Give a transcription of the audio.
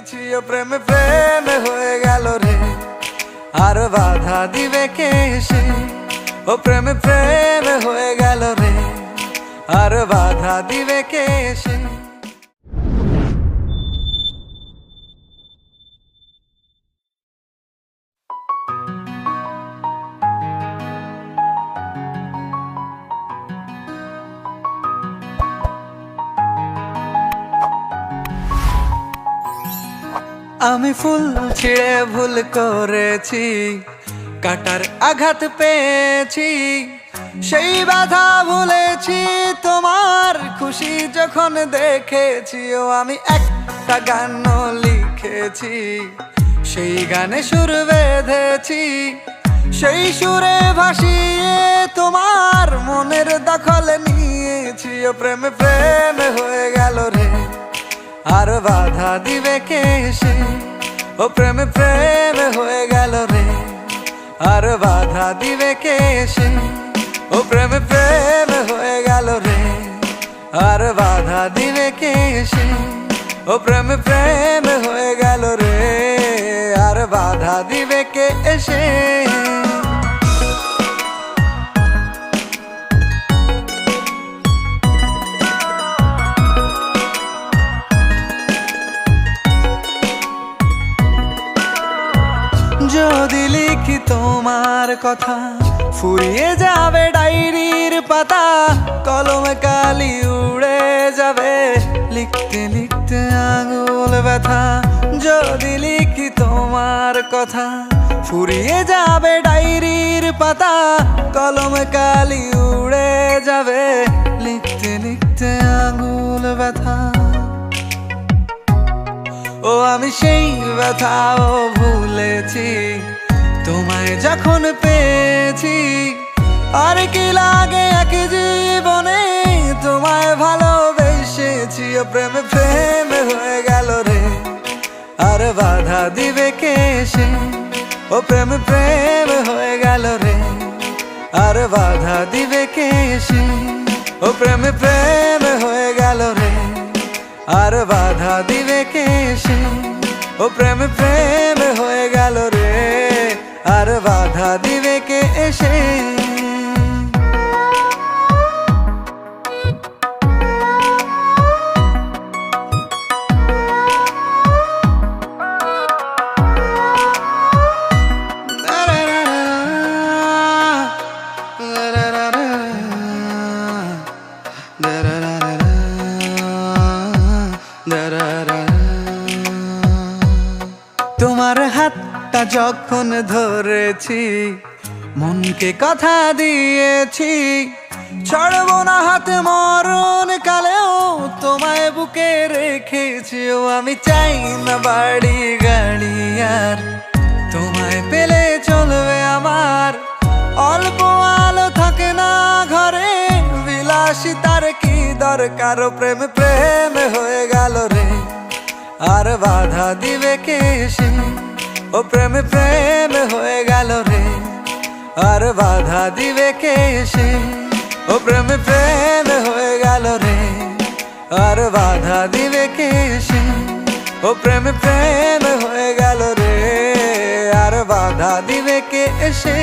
ছি ও প্রেম প্রেম হয়ে গেল রে, আর বাধা দিবে কে এসে? ও প্রেম প্রেম হয়ে গেল রে, আর বাধা দিবে কে এসে? আমি ফুল ছিঁড়ে ভুল করেছি, কাটার আঘাত পেয়েছি, সেই বাধা ভুলেছি তোমার খুশি যখন দেখেছি। ও আমি একটা গান লিখেছি, সেই গানে সুর বেঁধেছি, সেই সুরে ভাসিয়ে তোমার মনের দখল নিয়েছি। ও প্রেম প্রেম হয়ে গেল রে, আর বাধা দিবে কে এসে? ও প্রেম প্রেম হয়ে গেল রে, আর বাধা দিবে কে এসে? ও প্রেম প্রেম হয়ে গেল রে, আর বাধা দিবে কে এসে? ও প্রেম প্রেম হয়ে গেল রে, আর বাধা দিবে কে এসে? যদি লিখি তোমার কথা, ফুরিয়ে যাবে ডায়েরির পাতা, কলমে কালি উড়ে যাবে, লিখতে লিখতে আঙুল ব্যথা। যদি লিখি তোমার কথা, ফুরিয়ে যাবে ডায়েরির পাতা, কলমে কালি উড়ে যাবে, লিখতে লিখতে আঙুল ব্যথা। ও আমি সেই ব্যথাও ভুলেছি, তোমায় যখন পেয়েছি। আর কি লাগে এক জীবনে, তোমায় ভালোবেসেছি। ও প্রেম প্রেম হয়ে গেল রে, আর বাধা দিবে কে এসে? ও প্রেম প্রেম হয়ে গেল রে, আর বাধা দিবে কে এসে? ও প্রেম প্রেম হয়ে গেল রে, আর বাধা দিবে কে এসে? ও প্রেম প্রেম হয়ে গেল রে, আর বাধা দিবে কে এসে? তোমার হাতটা যখন ধরেছি, মনকে কথা দিয়েছি, ছাড়বো না হাতে মরণ কালেও তোমায় বুকে রেখেছি। ও আমি চাই না বাড়ি গাড়ি আর, তোমায় পেলে চলবে আমার। অল্প আলো থাকে না ঘরে, বিলাসিতার কি দরকার? ও প্রেম প্রেম হয়ে গেল রে, আর বাধা দিবে কে এসে? ও প্রেম প্রেম হয়ে গেল রে, আর বাধা দিবে কে এসে? ও প্রেম প্রেম হয়ে গেল রে, আর বাধা দিবে কে এসে? ও প্রেম প্রেম হয়ে গেল রে, আর বাধা দিবে কে এসে?